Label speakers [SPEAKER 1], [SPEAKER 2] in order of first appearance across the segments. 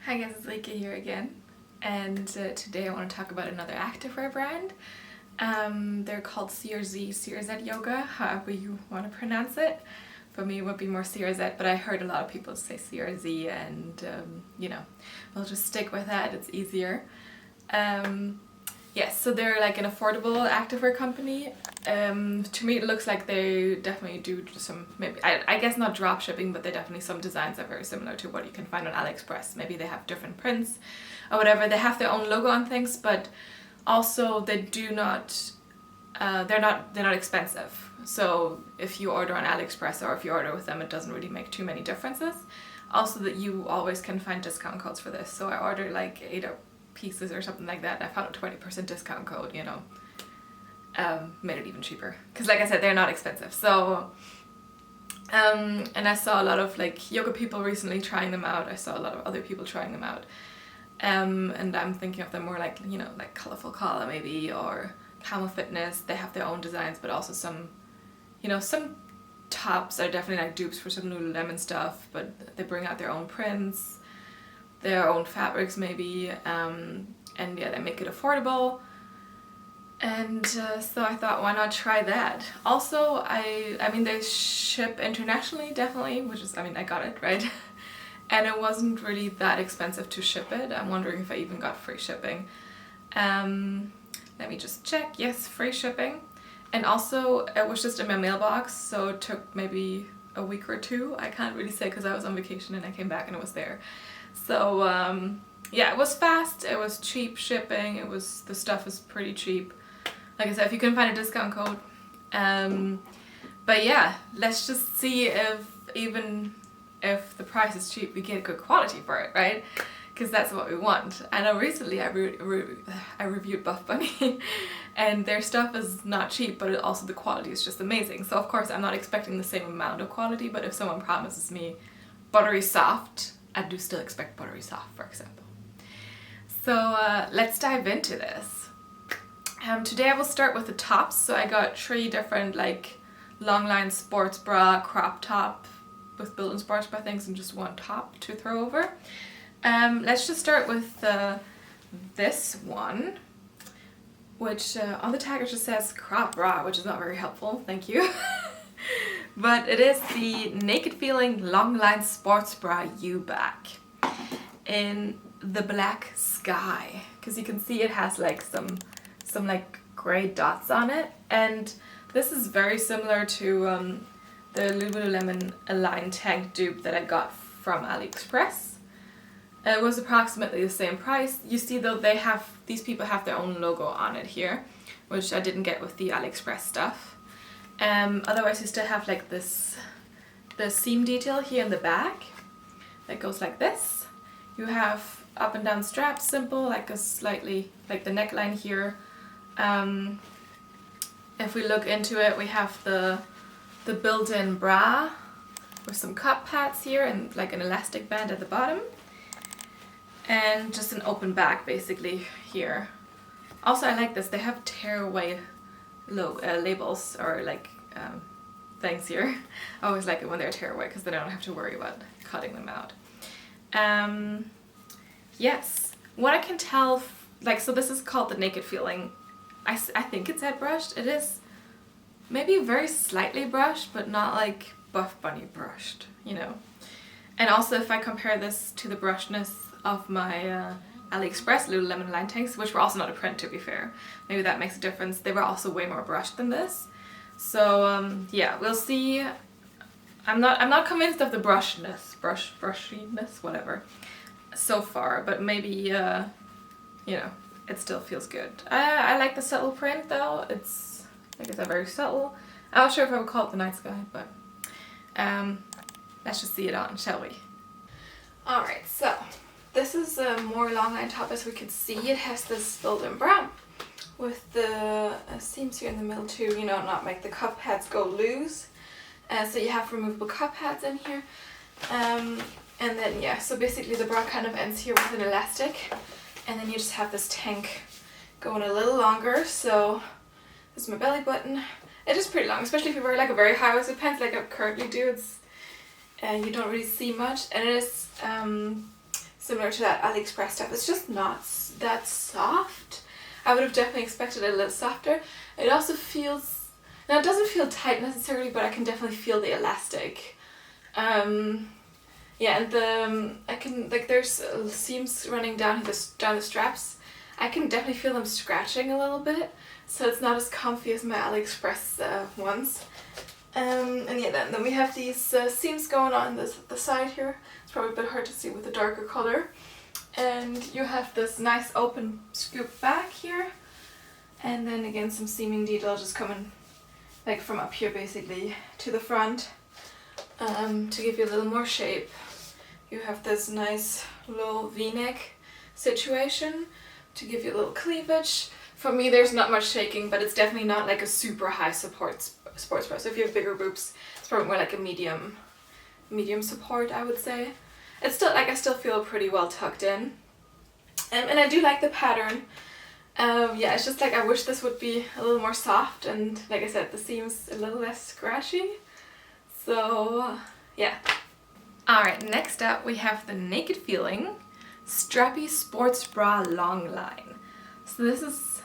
[SPEAKER 1] Hi guys, it's Lika here again, and today I want to talk about another activewear brand. They're called CRZ Yoga, however you want to pronounce it. For me it would be more CRZ, but I heard a lot of people say CRZ and you know, we'll just stick with that, it's easier. Yes, so they're like an affordable activewear company. To me it looks like they definitely do some, maybe, I guess not drop shipping, but they definitely, some designs are very similar to what you can find on AliExpress. Maybe they have different prints or whatever. They have their own logo on things, but also they do not, they're not expensive. So if you order on AliExpress or if you order with them, it doesn't really make too many differences. Also that you always can find discount codes for this. So I ordered like 8 pieces or something like that, and I found a 20% discount code, you know. Made it even cheaper because, like I said, they're not expensive. So and I saw a lot of like yoga people recently trying them out. I saw a lot of other people trying them out, and I'm thinking of them more like, you know, like Colorful Kala maybe, or Camel Fitness. They have their own designs, but also some, you know, some tops are definitely like dupes for some Lululemon stuff, but they bring out their own prints, their own fabrics maybe, and yeah, they make it affordable. And so I thought, why not try that? Also, I mean, they ship internationally, definitely, which is, I mean, I got it, right? And it wasn't really that expensive to ship it. I'm wondering if I even got free shipping. Let me just check. Yes, free shipping. And also, it was just in my mailbox, so it took maybe a week or two. I can't really say because I was on vacation and I came back and it was there. So, yeah, it was fast, it was cheap shipping, it was, the stuff is pretty cheap. Like I said, if you can find a discount code. But yeah, let's just see if even if the price is cheap, we get good quality for it, right? Because that's what we want. I know recently I reviewed Buff Bunny and their stuff is not cheap, but also the quality is just amazing. So of course I'm not expecting the same amount of quality, but if someone promises me buttery soft, I do still expect buttery soft, for example. So let's dive into this. Today I will start with the tops. So I got 3 different like Longline sports bra, crop top with built-in sports bra things, and just one top to throw over. Let's just start with this one, which on the tag it just says crop bra, which is not very helpful, thank you. But it is the Naked Feeling Longline Sports Bra U-Back in the black sky, because you can see it has like some like gray dots on it, and this is very similar to the Lululemon Align tank dupe that I got from AliExpress. It was approximately the same price. You see though, these people have their own logo on it here, which I didn't get with the AliExpress stuff. Otherwise you still have like the seam detail here in the back that goes like this. You have up and down straps, simple, like a slightly, like the neckline here. If we look into it, we have the built-in bra with some cup pads here and like an elastic band at the bottom. And just an open back basically here. Also I like this, they have tearaway labels or like things here. I always like it when they're tearaway because then I don't have to worry about cutting them out. Yes, what I can tell, like, so this is called the Naked Feeling. I think it's head brushed. It is maybe very slightly brushed, but not like Buff Bunny brushed, you know. And also if I compare this to the brushness of my AliExpress Lululemon line tanks, which were also not a print to be fair, maybe that makes a difference. They were also way more brushed than this. So yeah, we'll see. I'm not convinced of the brushiness, whatever, so far, but maybe you know, it still feels good. I like the subtle print though. It's, like I said, very subtle. I'm not sure if I would call it the night sky, but let's just see it on, shall we? Alright, so this is a more Longline top. As we can see, it has this built-in bra with the seams here in the middle to, you know, not make the cup pads go loose. So you have removable cup pads in here. And then yeah, so basically the bra kind of ends here with an elastic, and then you just have this tank going a little longer. So this is my belly button. It is pretty long, especially if you wear like a very high-waisted pants like I currently do. It's you don't really see much, and it is similar to that AliExpress stuff. It's just not that soft. I would have definitely expected it a little softer. It also feels, now it doesn't feel tight necessarily, but I can definitely feel the elastic. Yeah, and I can, like, there's seams running down the straps. I can definitely feel them scratching a little bit, so it's not as comfy as my AliExpress ones. And yeah, then we have these seams going on the side here. It's probably a bit hard to see with the darker color. And you have this nice open scoop back here. And then again some seaming detail just coming like from up here basically to the front to give you a little more shape. You have this nice low V-neck situation to give you a little cleavage. For me there's not much shaking, but it's definitely not like a super high sports bra. So if you have bigger boobs, it's probably more like a medium support, I would say. It's still like I still feel pretty well tucked in, and I do like the pattern. Yeah, it's just like I wish this would be a little more soft, and like I said, the seam's a little less scratchy. So yeah. Alright, next up we have the Naked Feeling Strappy Sports Bra Longline. So this is,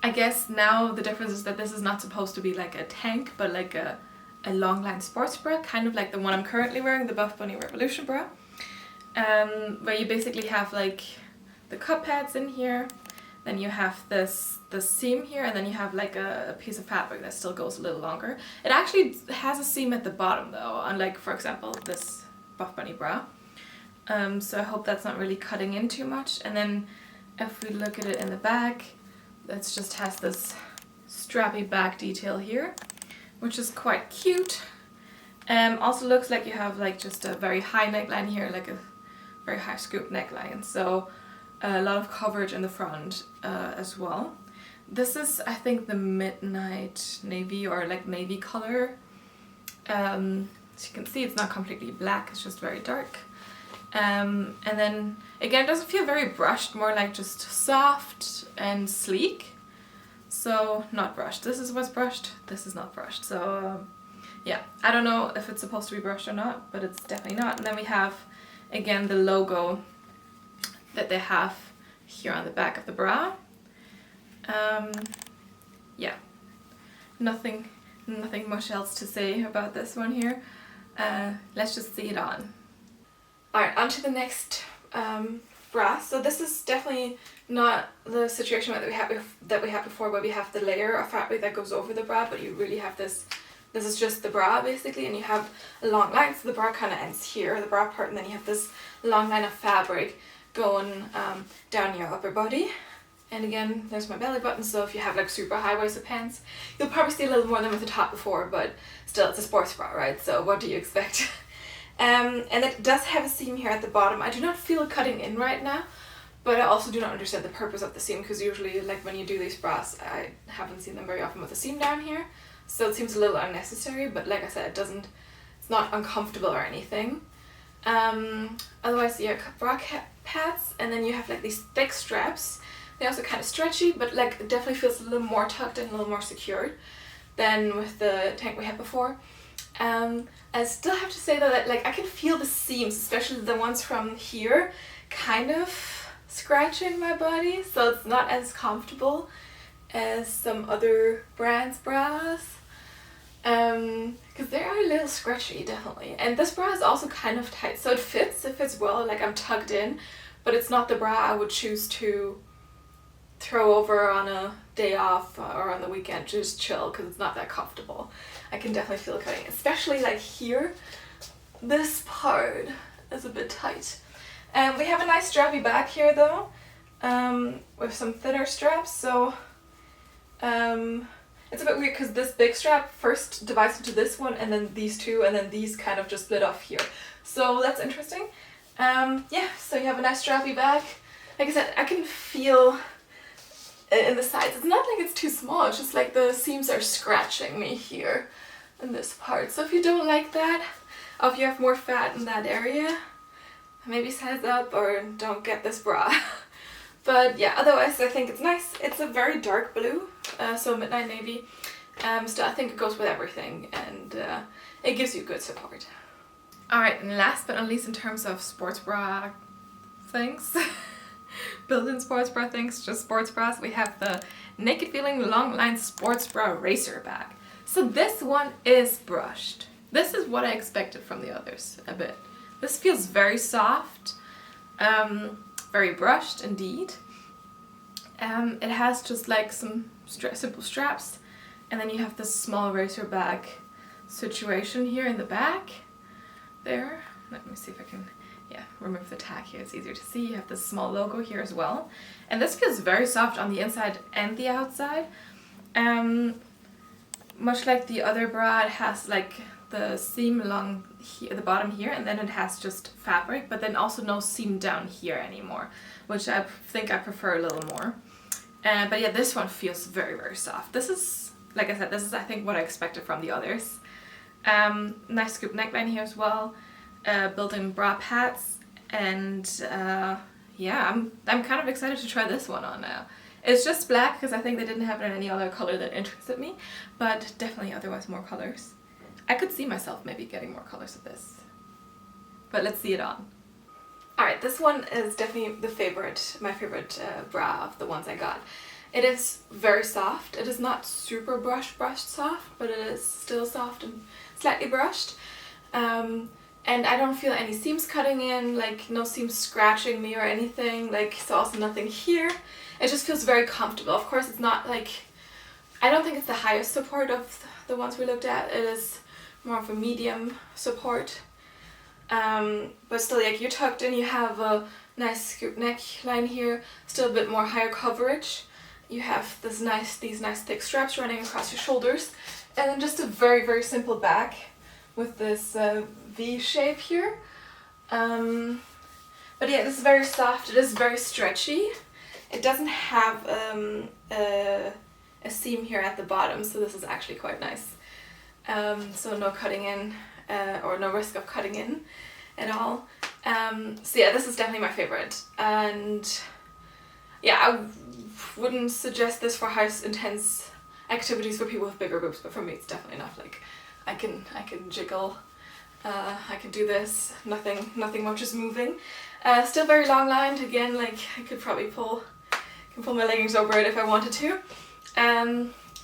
[SPEAKER 1] I guess now the difference is that this is not supposed to be like a tank, but like a Longline sports bra, kind of like the one I'm currently wearing, the Buff Bunny Revolution bra. Where you basically have like the cup pads in here, then you have the seam here, and then you have like a piece of fabric that still goes a little longer. It actually has a seam at the bottom though, unlike for example this Buff Bunny bra. So I hope that's not really cutting in too much. And then if we look at it in the back, it just has this strappy back detail here, which is quite cute. Also looks like you have like just a very high neckline here, like a very high scoop neckline. So a lot of coverage in the front as well. This is, I think, the midnight navy or like navy color. As you can see, it's not completely black, it's just very dark. And then again, it doesn't feel very brushed, more like just soft and sleek. So not brushed. This is what's brushed, this is not brushed. So yeah, I don't know if it's supposed to be brushed or not, but it's definitely not. And then we have again the logo that they have here on the back of the bra. Yeah, nothing much else to say about this one here. Let's just see it on. Alright, on to the next bra. So this is definitely not the situation that we had before, where we have the layer of fabric that goes over the bra, but you really have this is just the bra basically, and you have a long line, so the bra kind of ends here, the bra part, and then you have this long line of fabric going down your upper body. And again, there's my belly button, so if you have like super high-waisted pants, you'll probably see a little more than with the top before, but still it's a sports bra, right? So what do you expect? And it does have a seam here at the bottom. I do not feel it cutting in right now, but I also do not understand the purpose of the seam, because usually like when you do these bras, I haven't seen them very often with a seam down here. So it seems a little unnecessary, but like I said, it's not uncomfortable or anything. Otherwise you have bra pads, and then you have like these thick straps. They're also kind of stretchy, but like it definitely feels a little more tucked in, a little more secured than with the tank we had before. I still have to say though that like I can feel the seams, especially the ones from here, kind of scratching my body, so it's not as comfortable as some other brands' bras. Because they are a little scratchy, definitely. And this bra is also kind of tight, so it fits well, like I'm tucked in, but it's not the bra I would choose to throw over on a day off or on the weekend, just chill, because it's not that comfortable. I can definitely feel it cutting, especially like here. This part is a bit tight. And we have a nice strappy back here though, with some thinner straps, so it's a bit weird because this big strap first divides into this one, and then these two, and then these kind of just split off here. So that's interesting. Yeah, so you have a nice strappy back. Like I said, I can feel it in the sides. It's not like it's too small, it's just like the seams are scratching me here in this part. So if you don't like that, or if you have more fat in that area, maybe size up or don't get this bra. But yeah, otherwise I think it's nice. It's a very dark blue, so midnight navy. So I think it goes with everything, and it gives you good support. Alright, and last but not least in terms of sports bra things. Built-in sports bra things, just sports bras. We have the Naked Feeling Longline Sports Bra Racerback. So this one is brushed. This is what I expected from the others a bit. This feels very soft, very brushed indeed. It has just like some simple straps, and then you have this small Racerback situation here in the back. There, let me see if I can, yeah, remove the tag here, it's easier to see. You have this small logo here as well. And this feels very soft on the inside and the outside. Much like the other bra, it has like the seam along here, the bottom here, and then it has just fabric, but then also no seam down here anymore, which I think I prefer a little more. But yeah, this one feels very, very soft. This is, like I said, this is I think what I expected from the others. Nice scoop neckline here as well, built-in bra pads, and yeah, I'm kind of excited to try this one on now. It's just black because I think they didn't have it in any other color that interested me, but definitely otherwise more colors. I could see myself maybe getting more colors of this, but let's see it on. Alright, this one is definitely my favorite bra of the ones I got. It is very soft. It is not super brushed soft, but it is still soft and slightly brushed. And I don't feel any seams cutting in, like no seams scratching me or anything, like so also nothing here. It just feels very comfortable. Of course it's not like, I don't think it's the highest support of the ones we looked at. It is more of a medium support. But still, like, you're tucked in, you have a nice scoop neckline here, still a bit more higher coverage. You have these nice thick straps running across your shoulders, and then just a very, very simple back with this V shape here. But yeah, this is very soft, it is very stretchy. It doesn't have a seam here at the bottom, so this is actually quite nice. So no cutting in, or no risk of cutting in at all. So yeah, this is definitely my favorite, and yeah, I wouldn't suggest this for high intense activities for people with bigger boobs, but for me it's definitely not. Like, I can jiggle, I can do this, nothing much is moving. Still very long lined, again, like I could probably pull my leggings over it if I wanted to.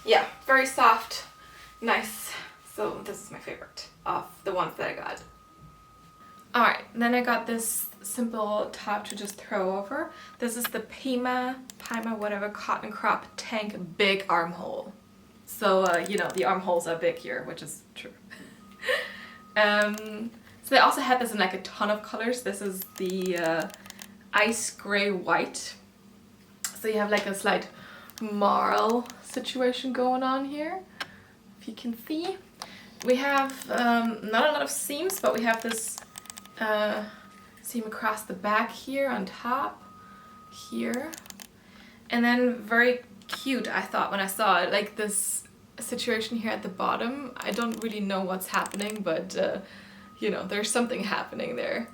[SPEAKER 1] Yeah, very soft, nice. So this is my favorite of the ones that I got. Alright, then I got this simple top to just throw over. This is the Pima whatever cotton crop tank big armhole. So you know, the armholes are big here, which is true. So they also had this in like a ton of colors. This is the ice gray white. So you have like a slight marl situation going on here, if you can see. We have not a lot of seams, but we have this seam across the back here on top, here. And then very cute, I thought when I saw it, like this situation here at the bottom. I don't really know what's happening, but you know, there's something happening there.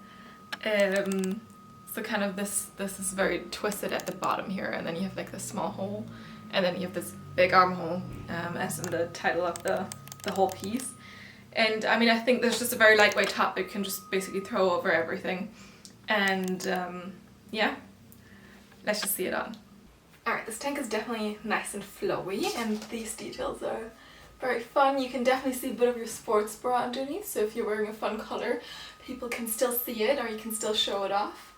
[SPEAKER 1] So kind of this is very twisted at the bottom here, and then you have like this small hole, and then you have this big armhole, as in the title of the whole piece. And I mean, I think there's just a very lightweight top that you can just basically throw over everything. And yeah, let's just see it on. Alright, this tank is definitely nice and flowy, and these details are very fun. You can definitely see a bit of your sports bra underneath, so if you're wearing a fun color, people can still see it, or you can still show it off.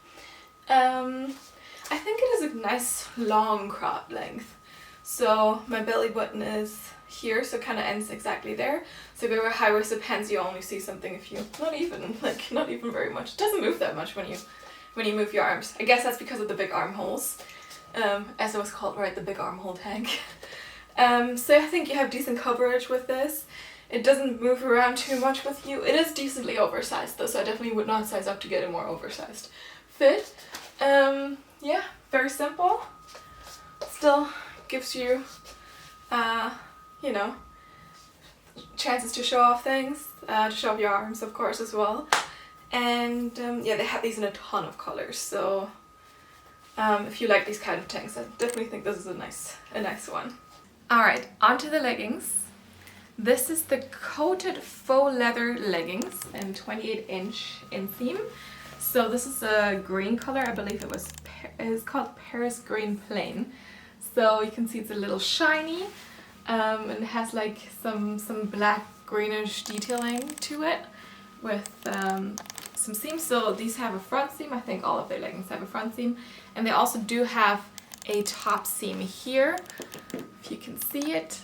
[SPEAKER 1] I think it is a nice long crop length. So my belly button is here, so it kind of ends exactly there. So if you wear high-waisted pants, you only see something if you, not even very much. It doesn't move that much when you move your arms. I guess that's because of the big armholes, as it was called, right, the big armhole tank. So I think you have decent coverage with this. It doesn't move around too much with you. It is decently oversized though, so I definitely would not size up to get a more oversized fit. Yeah, very simple. Still gives you, you know, chances to show off things, to show off your arms, of course, as well. And yeah, they have these in a ton of colors, so if you like these kind of tanks, I definitely think this is a nice one. Alright, onto the leggings. This is the coated faux leather leggings in 28-inch inseam. So this is a green color, I believe it's called Paris Green Plain. So you can see it's a little shiny, and it has like some black greenish detailing to it with some seams. So these have a front seam. I think all of their leggings have a front seam, and they also do have a top seam here, if you can see it.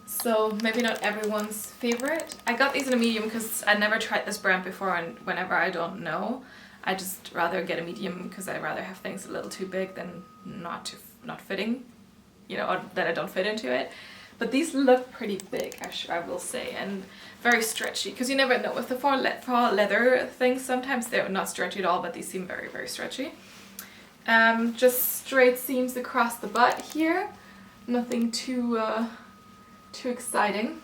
[SPEAKER 1] So maybe not everyone's favorite. I got these in a medium because I never tried this brand before, and whenever I don't know, I just rather get a medium because I rather have things a little too big than not fitting, you know, or that I don't fit into it. But these look pretty big, I will say, and very stretchy, because you never know with the faux leather things, sometimes they're not stretchy at all, but these seem very, very stretchy. Just straight seams across the butt here, nothing too exciting.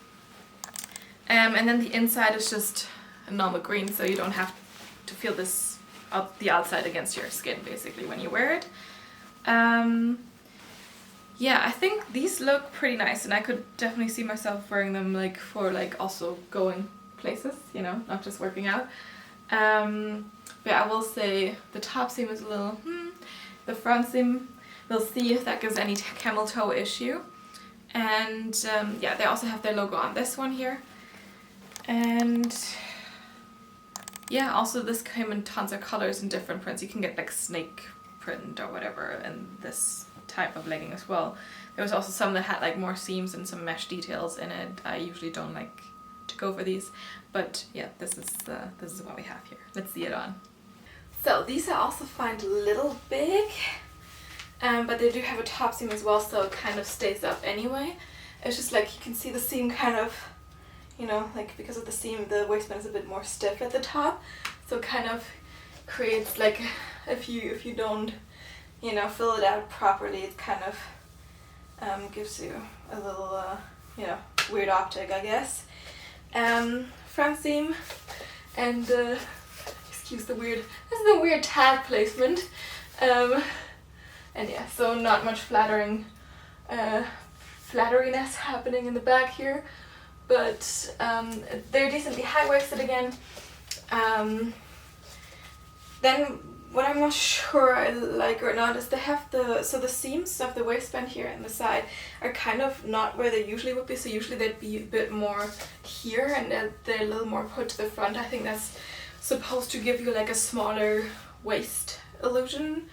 [SPEAKER 1] And then the inside is just a normal green, so you don't have to feel this the outside against your skin basically when you wear it. Yeah, I think these look pretty nice, and I could definitely see myself wearing them like for like also going places, you know, not just working out. But I will say the top seam is a little the front seam, we'll see if that gives any camel toe issue. And yeah, they also have their logo on this one here. And yeah, also this came in tons of colors and different prints. You can get like snake print or whatever in this type of legging as well. There was also some that had like more seams and some mesh details in it. I usually don't like to go for these, but yeah, this is what we have here. Let's see it on. So these I also find a little big, but they do have a top seam as well, so it kind of stays up anyway. It's just like you can see the seam kind of, you know, like because of the seam, the waistband is a bit more stiff at the top, so it kind of creates like, if you don't, you know, fill it out properly, it kind of gives you a little, you know, weird optic, I guess. Front seam, and excuse the weird, this is a weird tag placement. And yeah, so not much flatteriness happening in the back here, but they're decently high-waisted again. Then what I'm not sure I like or not is they have the seams of the waistband here and the side are kind of not where they usually would be. So usually they'd be a bit more here, and they're a little more put to the front. I think that's supposed to give you like a smaller waist illusion.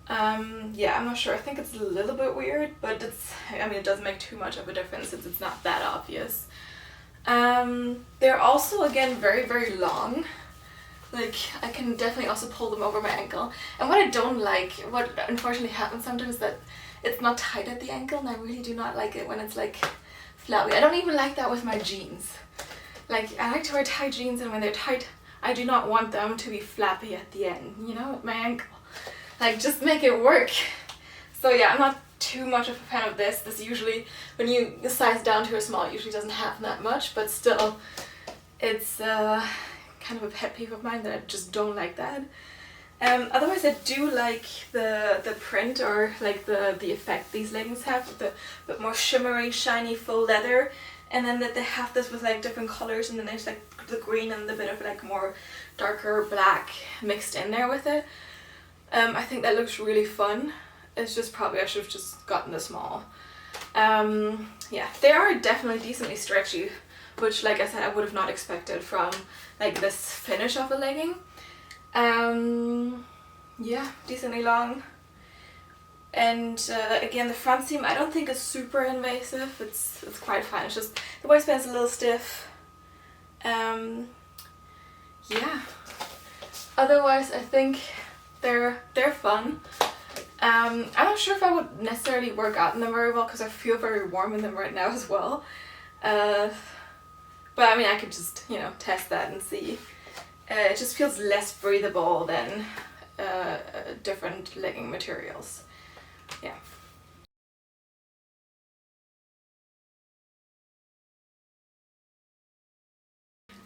[SPEAKER 1] Yeah, I'm not sure. I think it's a little bit weird, but I mean, it doesn't make too much of a difference since it's not that obvious. They're also, again, very, very long. Like, I can definitely also pull them over my ankle. And what I don't like, what unfortunately happens sometimes, is that it's not tight at the ankle, and I really do not like it when it's like flabby. I don't even like that with my jeans. Like, I like to wear tight jeans, and when they're tight, I do not want them to be flappy at the end, you know, at my ankle. Like, just make it work. So yeah, I'm not too much of a fan of this. This usually, when you size down to a small, it usually doesn't happen that much, but still, it's kind of a pet peeve of mine that I just don't like that. Otherwise, I do like the print, or like the effect these leggings have, with the bit more shimmery, shiny faux leather, and then that they have this with like different colors, and then there's like the green and the bit of like more darker black mixed in there with it. I think that looks really fun. It's just probably I should have just gotten the small. Yeah, they are definitely decently stretchy, which, like I said, I would have not expected from like this finish of a legging. Yeah, decently long. And again, the front seam I don't think is super invasive. It's quite fine. It's just the waistband's a little stiff. Yeah. Otherwise, I think they're fun. I'm not sure if I would necessarily work out in them very well because I feel very warm in them right now as well. But I mean, I could just, you know, test that and see. It just feels less breathable than different legging materials. Yeah.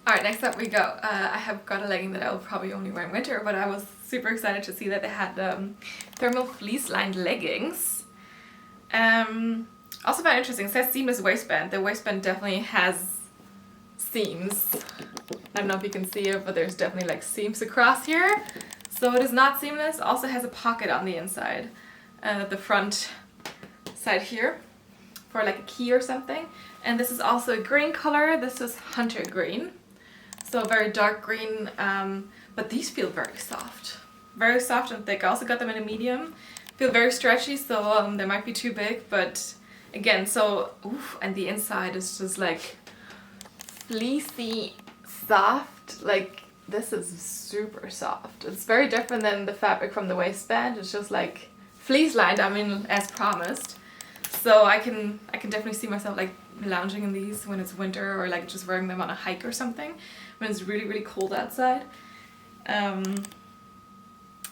[SPEAKER 1] Alright, next up we go. I have got a legging that I will probably only wear in winter, but I was super excited to see that they had thermal fleece lined leggings. Also very interesting, it says seamless waistband. The waistband definitely has seams. I don't know if you can see it, but there's definitely like seams across here. So it is not seamless. Also has a pocket on the inside, the front side here, for like a key or something. And this is also a green color. This is hunter green, so very dark green, but these feel very soft and thick. I also got them in a medium. Feel very stretchy, so they might be too big, but again, so oof, and the inside is just like fleecy soft. Like this is super soft. It's very different than the fabric from the waistband. It's just like fleece lined, I mean, as promised. So I can definitely see myself like lounging in these when it's winter, or like just wearing them on a hike or something when it's really, really cold outside.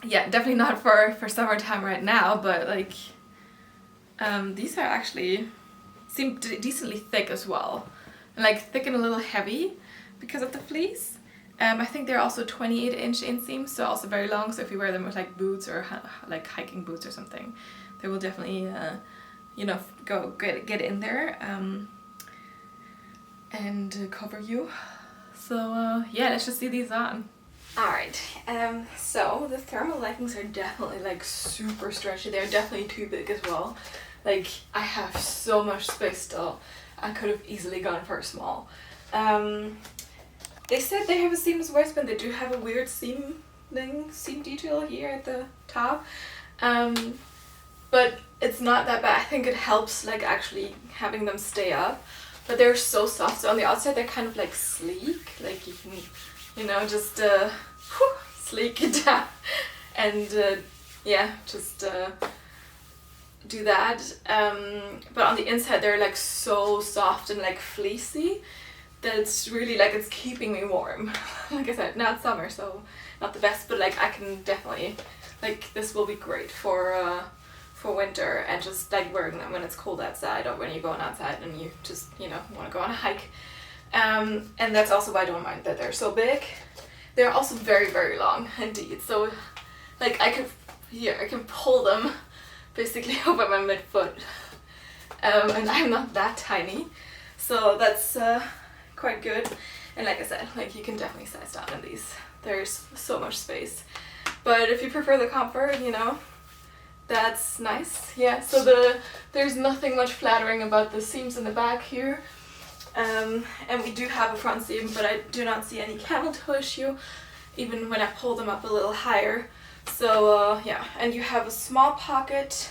[SPEAKER 1] Yeah, definitely not for summertime right now, but like these are actually seem decently thick as well, and like thick and a little heavy because of the fleece. I think they're also 28-inch inseams, so also very long, so if you wear them with like boots or like hiking boots or something, they will definitely you know, go get in there and cover you. So yeah, let's just see these on. Alright, so the thermal leggings are definitely like super stretchy. They're definitely too big as well. Like I have so much space still. I could have easily gone for a small. They said they have a seamless waistband. They do have a weird seam detail here at the top. But it's not that bad. I think it helps like actually having them stay up. But they're so soft. So on the outside they're kind of like sleek. Like you can, you know, just sleek it down and yeah, just do that. But on the inside they're like so soft and like fleecy that it's really like it's keeping me warm. Like I said, now it's summer, so not the best, but like I can definitely, like this will be great for winter, and just like wearing them when it's cold outside or when you're going outside and you just, you know, want to go on a hike. And that's also why I don't mind that they're so big. They're also very, very long indeed. So like I can pull them basically over my midfoot. And I'm not that tiny. So that's quite good. And like I said, like you can definitely size down in these. There's so much space. But if you prefer the comfort, you know, that's nice. Yeah, so there's nothing much flattering about the seams in the back here. And we do have a front seam, but I do not see any camel toe issue, even when I pull them up a little higher. So yeah, and you have a small pocket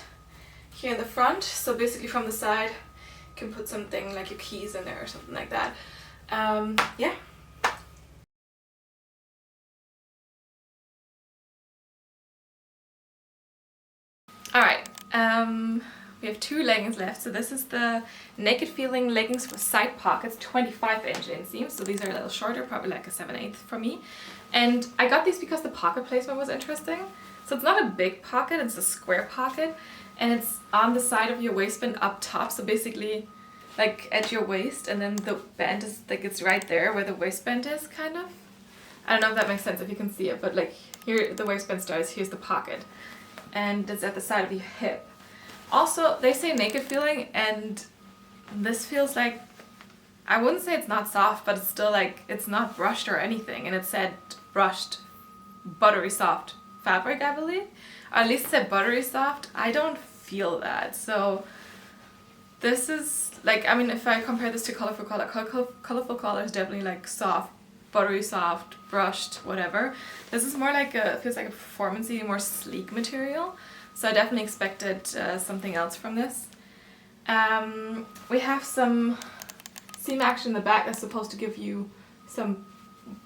[SPEAKER 1] here in the front, so basically from the side you can put something like your keys in there or something like that. Yeah. Alright, we have two leggings left. So this is the naked feeling leggings for side pockets, 25-inch inseam. So these are a little shorter, probably like a 7/8 for me. And I got these because the pocket placement was interesting. So it's not a big pocket, it's a square pocket, and it's on the side of your waistband up top. So basically like at your waist, and then the band is like, it's right there where the waistband is, kind of. I don't know if that makes sense, if you can see it, but like here the waistband starts, here's the pocket, and it's at the side of your hip. Also, they say naked feeling, and this feels like, I wouldn't say it's not soft, but it's still like, it's not brushed or anything, and it said brushed buttery soft fabric, I believe. Or at least it said buttery soft. I don't feel that. So this is like, I mean, if I compare this to Colorful Color, Colorful Color is definitely like soft, buttery soft, brushed, whatever. This is more like a, feels like a performance-y, more sleek material. So I definitely expected something else from this. We have some seam action in the back that's supposed to give you some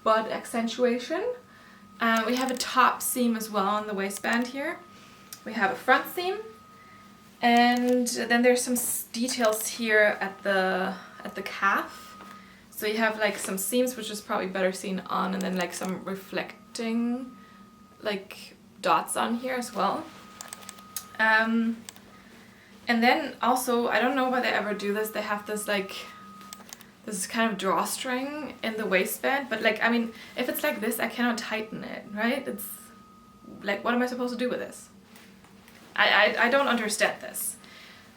[SPEAKER 1] butt accentuation. We have a top seam as well on the waistband here. We have a front seam, and then there's some details here at the calf. So you have like some seams, which is probably better seen on, and then like some reflecting like dots on here as well. And then also, I don't know why they ever do this, they have this like, this kind of drawstring in the waistband, but like, I mean, if it's like this, I cannot tighten it, right? It's like, what am I supposed to do with this? I don't understand this.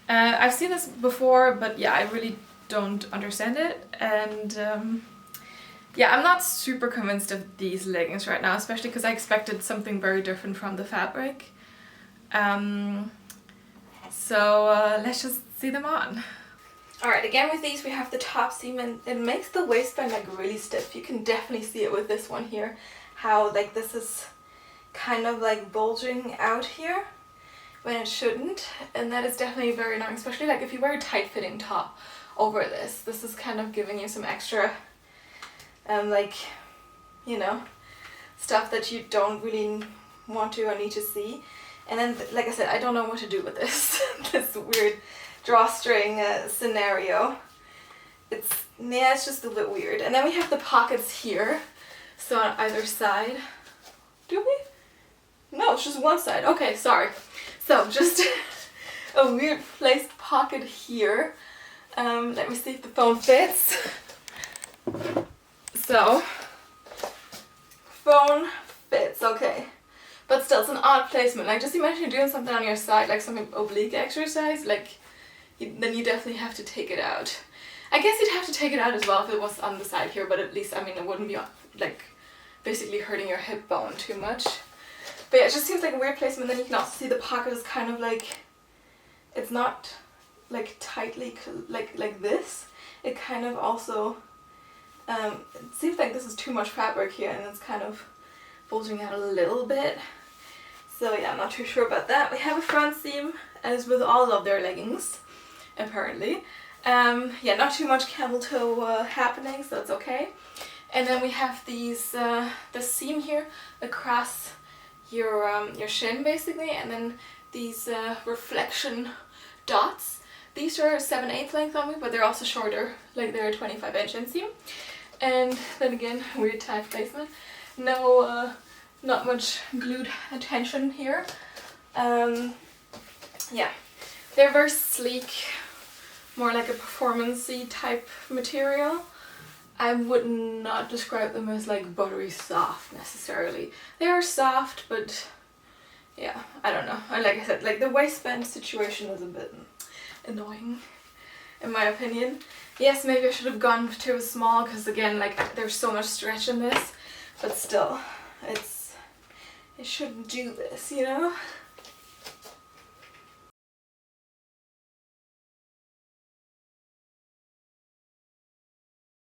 [SPEAKER 1] I've seen this before, but yeah, I really don't understand it. And Yeah, I'm not super convinced of these leggings right now, especially because I expected something very different from the fabric. So let's just see them on. Alright, again with these we have the top seam, and it makes the waistband like really stiff. You can definitely see it with this one here, how like this is kind of like bulging out here when it shouldn't, and that is definitely very annoying, especially like if you wear a tight fitting top over this. This is kind of giving you some extra like, you know, stuff that you don't really want to or need to see. And then, like I said, I don't know what to do with this this weird drawstring scenario. It's just a bit weird. And then we have the pockets here, so on either side. Do we? No, it's just one side. Okay, sorry. So just a weird placed pocket here. Let me see if the phone fits. So, phone fits, okay. But still, it's an odd placement. Like, just imagine you're doing something on your side, like some oblique exercise, like, then you definitely have to take it out. I guess you'd have to take it out as well if it was on the side here, but at least, I mean, it wouldn't be, like, basically hurting your hip bone too much. But yeah, it just seems like a weird placement. Then you can also see the pocket is kind of like, it's not, like, tightly, like this. It kind of also, it seems like this is too much fabric here, and it's kind of bulging out a little bit. So yeah, I'm not too sure about that. We have a front seam, as with all of their leggings, apparently. Yeah, not too much camel toe happening, so it's okay. And then we have these, the seam here across your shin basically, and then these reflection dots. These are 7/8 length on me, but they're also shorter, like they're a 25-inch inseam. And then again, weird tight placement. No, not much glued attention here. Yeah, they're very sleek, more like a performance-y type material. I would not describe them as like buttery soft necessarily. They are soft, but yeah, I don't know. And like I said, like the waistband situation is a bit annoying in my opinion. Yes, maybe I should have gone to a small, because again, like there's so much stretch in this, but still, it shouldn't do this, you know?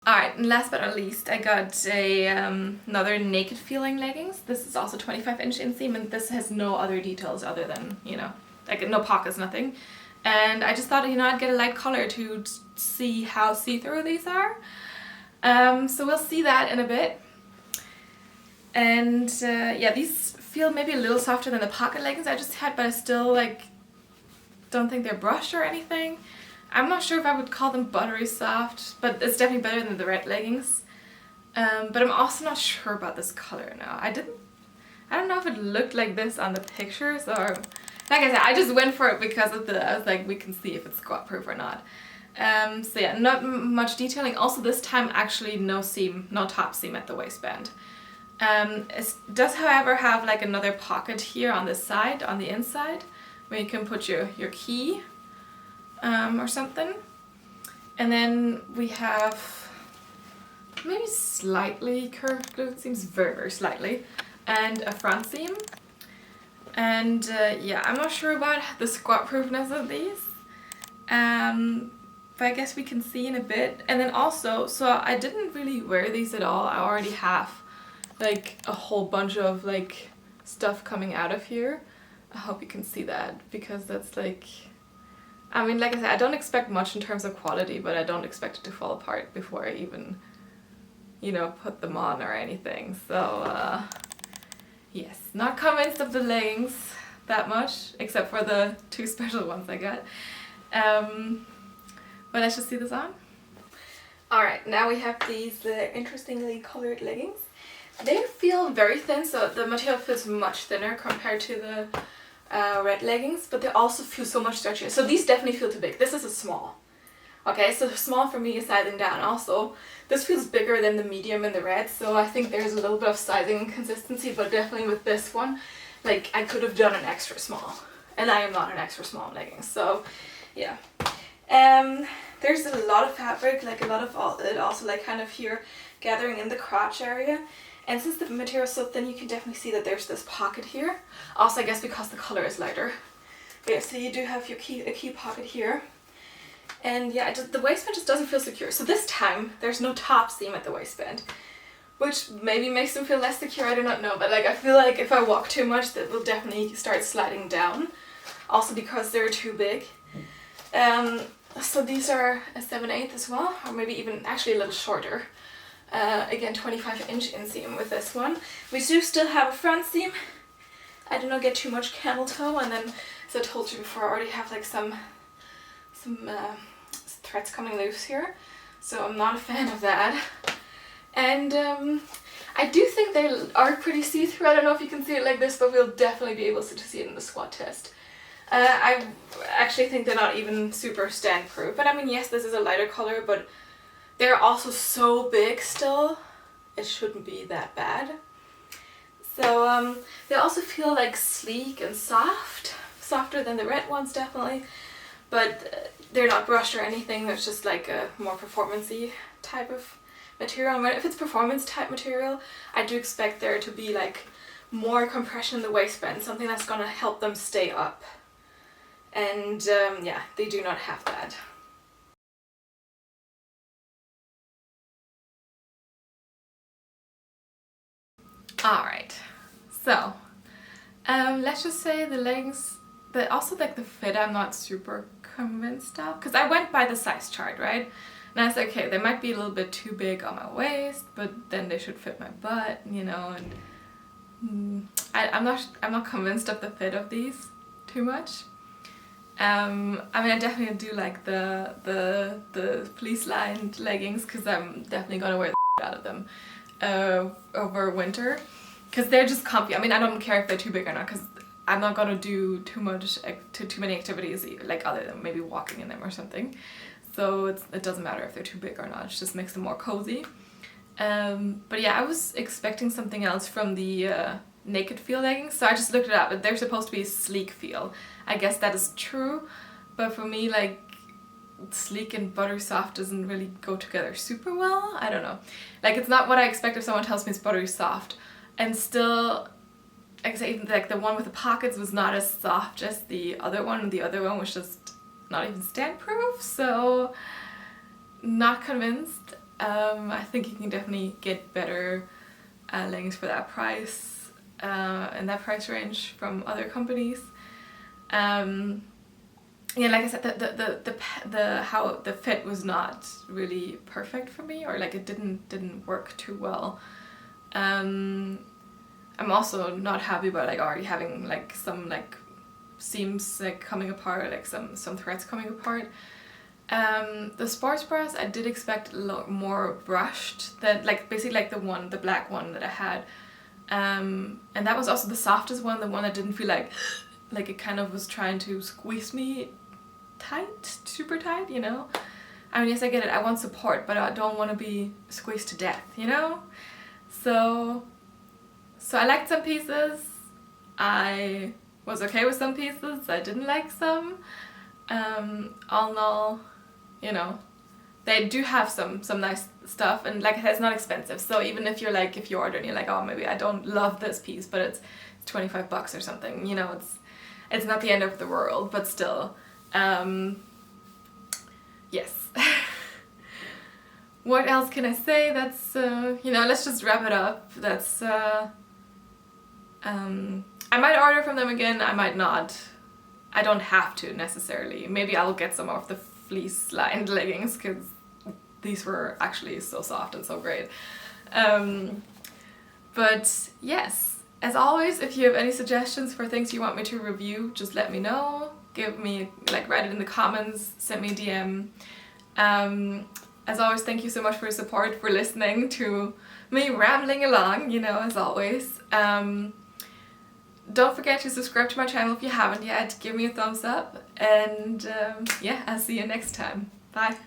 [SPEAKER 1] Alright, and last but not least, I got another naked feeling leggings. This is also 25-inch inseam, and this has no other details other than, you know, like no pockets, nothing. And I just thought, you know, I'd get a light color to see how see-through these are. So we'll see that in a bit. And yeah, these feel maybe a little softer than the pocket leggings I just had, but I still like don't think they're brushed or anything. I'm not sure if I would call them buttery soft, but it's definitely better than the red leggings. But I'm also not sure about this color now. I don't know if it looked like this on the pictures, or like I said, I just went for it because of I was like, we can see if it's squat proof or not. So yeah, not much detailing. Also this time actually no seam, no top seam at the waistband. It does however have like another pocket here on this side, on the inside, where you can put your key or something. And then we have maybe slightly curved glue, it seems very, very slightly, and a front seam. And yeah, I'm not sure about the squat proofness of these, but I guess we can see in a bit. And then also, so I didn't really wear these at all. I already have like a whole bunch of like stuff coming out of here. I hope you can see that, because that's like, I mean, like I said, I don't expect much in terms of quality, but I don't expect it to fall apart before I even, you know, put them on or anything. So yes, not convinced of the leggings that much, except for the two special ones I got. But let's just see this on. Alright, now we have these interestingly colored leggings. They feel very thin, so the material feels much thinner compared to the red leggings, but they also feel so much stretchier. So these definitely feel too big. This is a small. Okay, so small for me is sizing down. Also, this feels bigger than the medium and the red, so I think there's a little bit of sizing consistency, but definitely with this one, like I could have done an extra small, and I am not an extra small in leggings, so yeah. There's a lot of fabric, like a lot of it also like kind of here gathering in the crotch area. And since the material is so thin, you can definitely see that there's this pocket here. Also, I guess because the color is lighter. But yeah, so you do have your a key pocket here. And yeah, the waistband just doesn't feel secure. So this time, there's no top seam at the waistband, which maybe makes them feel less secure, I do not know. But like, I feel like if I walk too much, that will definitely start sliding down. Also because they're too big. So these are a 7/8 as well, or maybe even actually a little shorter. Again, 25-inch inseam with this one. We do still have a front seam. I do not get too much camel toe, and then, as I told you before, I already have like some threads coming loose here, so I'm not a fan of that. And I do think they are pretty see-through. I don't know if you can see it like this, but we'll definitely be able to see it in the squat test. I actually think they're not even super stand-proof, but I mean, yes, this is a lighter color, but they're also so big still, it shouldn't be that bad. So they also feel like sleek and soft, softer than the red ones definitely, but they're not brushed or anything. There's just like a more performance-y type of material. And if it's performance type material, I do expect there to be like more compression in the waistband, something that's gonna help them stay up. And yeah, they do not have that. Alright, so let's just say the leggings, also like the fit I'm not super convinced of, because I went by the size chart, right? And I was like, okay, they might be a little bit too big on my waist, but then they should fit my butt, you know, and I'm not convinced of the fit of these too much. I mean, I definitely do like the fleece lined leggings, because I'm definitely gonna wear the out of them over winter, because they're just comfy. I mean, I don't care if they're too big or not, because I'm not gonna do too many activities like other than maybe walking in them or something. So it doesn't matter if they're too big or not. It just makes them more cozy. But yeah, I was expecting something else from the naked feel leggings, so I just looked it up, and they're supposed to be sleek feel. I guess that is true, but for me, like, sleek and buttery soft doesn't really go together super well. I don't know. Like, it's not what I expect if someone tells me it's buttery soft. And still, like I say, even like the one with the pockets was not as soft as the other one, and the other one was just not even stand-proof, so not convinced. I think you can definitely get better leggings for that price, in that price range from other companies. Yeah, like I said, how the fit was not really perfect for me, or like it didn't work too well. I'm also not happy about like already having like some like seams like coming apart, like some threads coming apart. The sports bras I did expect a lot more brushed than, like, basically like the black one that I had, and that was also the softest one, the one that didn't feel like it kind of was trying to squeeze me tight, super tight, you know. I mean, yes, I get it, I want support, but I don't want to be squeezed to death, you know. So I liked some pieces, I was okay with some pieces, I didn't like some. All in all, you know, they do have some nice stuff, and like I said, it's not expensive. So even if you're like, if you order and you're like, oh, maybe I don't love this piece, but it's $25 or something, you know, it's not the end of the world, but still, yes. What else can I say? That's, you know, let's just wrap it up. That's, I might order from them again, I might not. I don't have to necessarily. Maybe I'll get some of the fleece lined leggings, because these were actually so soft and so great. But yes, as always, if you have any suggestions for things you want me to review, just let me know. Give me, like, write it in the comments, send me a DM. As always, thank you so much for your support, for listening to me rambling along, you know, as always. Don't forget to subscribe to my channel if you haven't yet. Give me a thumbs up, and yeah, I'll see you next time. Bye!